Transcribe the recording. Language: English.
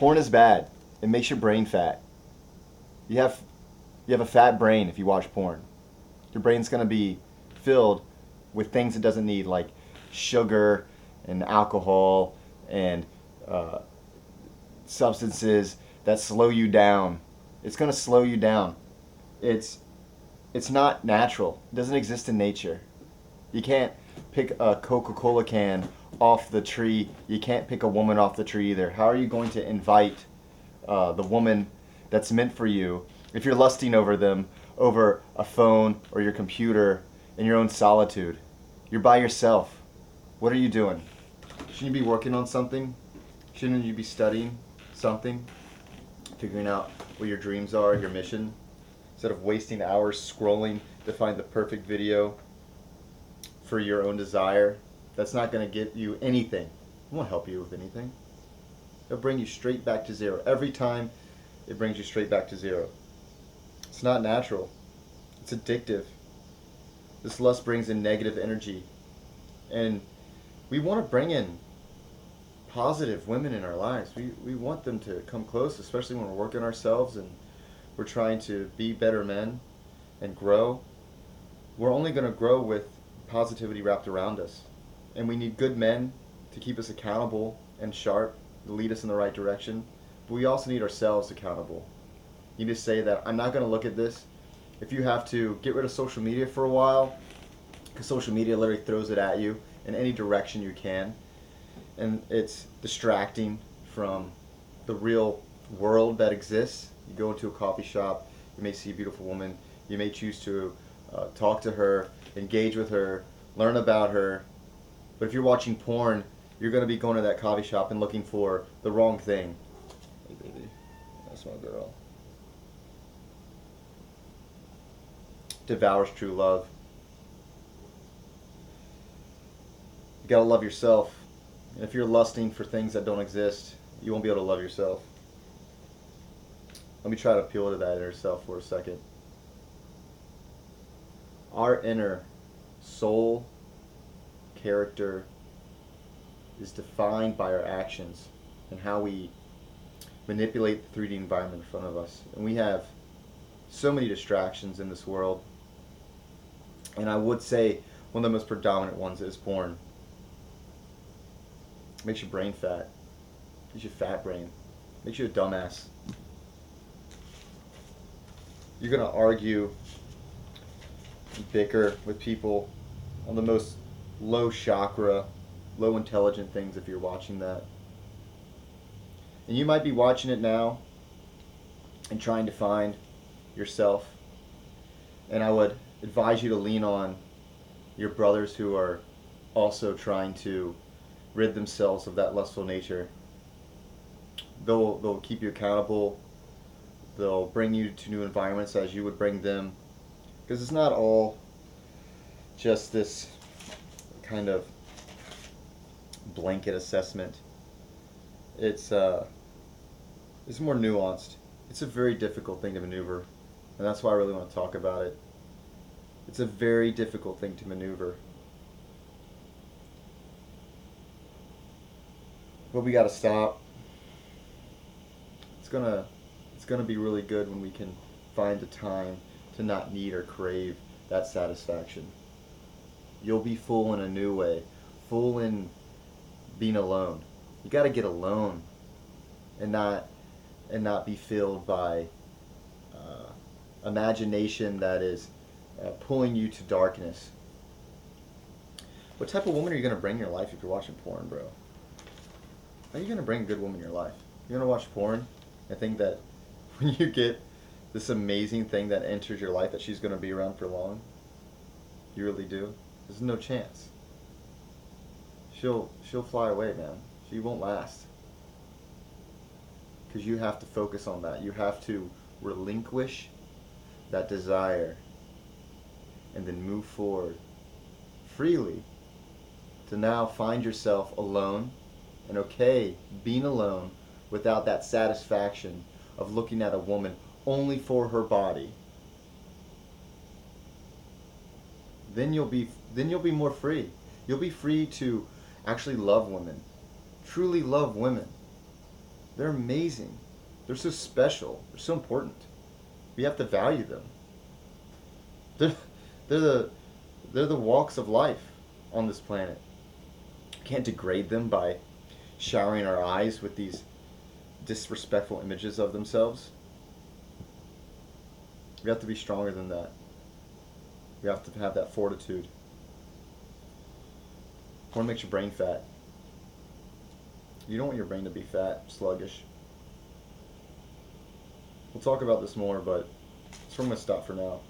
Porn is bad. It makes your brain fat. You have you have a fat brain if you watch porn. Your brain's gonna be filled with things it doesn't need, like sugar and alcohol and uh, substances that slow you down. It's gonna slow you down. It's it's not natural. It doesn't exist in nature. You can't pick a Coca-Cola can off the tree. You can't pick a woman off the tree either. How are you going to invite the woman that's meant for you if you're lusting over them over a phone or your computer in your own solitude? You're by yourself. What are you doing? Shouldn't you be working on something? Shouldn't you be studying something? Figuring out what your dreams are, your mission? Instead of wasting hours scrolling to find the perfect video for your own desire, that's not going to get you anything. It won't help you with anything. It'll bring you straight back to zero. Every time it brings you straight back to zero. It's not natural. It's addictive. This lust brings in negative energy. And we want to bring in positive women in our lives. We want them to come close, especially when we're working ourselves and we're trying to be better men and grow. We're only going to grow with positivity wrapped around us. And we need good men to keep us accountable and sharp, to lead us in the right direction. But we also need ourselves accountable. You need to say that I'm not going to look at this. If you have to get rid of social media for a while, because social media literally throws it at you in any direction you can, and it's distracting from the real world that exists. You go into a coffee shop, you may see a beautiful woman, you may choose to talk to her, engage with her, learn about her. But if you're watching porn, you're going to be going to that coffee shop and looking for the wrong thing. Hey baby, that's my girl. Devours true love. You gotta love yourself. And if you're lusting for things that don't exist, you won't be able to love yourself. Let me try to appeal to that inner self for a second. Our inner soul, character, is defined by our actions and how we manipulate the 3D environment in front of us. And we have so many distractions in this world. And I would say one of the most predominant ones is porn. It makes your brain fat. Makes you a fat brain. Makes you a dumbass. You're gonna argue, bicker with people on the most low chakra, low intelligent things if you're watching that. And you might be watching it now and trying to find yourself. And I would advise you to lean on your brothers who are also trying to rid themselves of that lustful nature. They'll keep you accountable. They'll bring you to new environments as you would bring them. Because it's not all just this kind of blanket assessment. It's more nuanced. It's a very difficult thing to maneuver. And that's why I really want to talk about it. It's a very difficult thing to maneuver. But we gotta stop. It's gonna be really good when we can find the time to not need or crave that satisfaction. You'll be full in a new way, full in being alone. You gotta get alone and not be filled by imagination that is pulling you to darkness. What type of woman are you gonna bring in your life if you're watching porn, bro? How are you gonna bring a good woman in your life? You're gonna watch porn and think that when you get this amazing thing that enters your life that she's gonna be around for long? You really do? There's no chance. She'll fly away, man. She won't last. Because you have to focus on that. You have to relinquish that desire and then move forward freely to now find yourself alone and okay being alone without that satisfaction of looking at a woman only for her body. Then you'll be more free. You'll be free to actually love women, truly love women. They're amazing. They're so special. They're so important. We have to value them. They're, they're the they're the walks of life on this planet. We can't degrade them by showering our eyes with these disrespectful images of themselves. We have to be stronger than that. We have to have that fortitude. Porn makes your brain fat. You don't want your brain to be fat, sluggish. We'll talk about this more, but that's where I'm going to stop for now.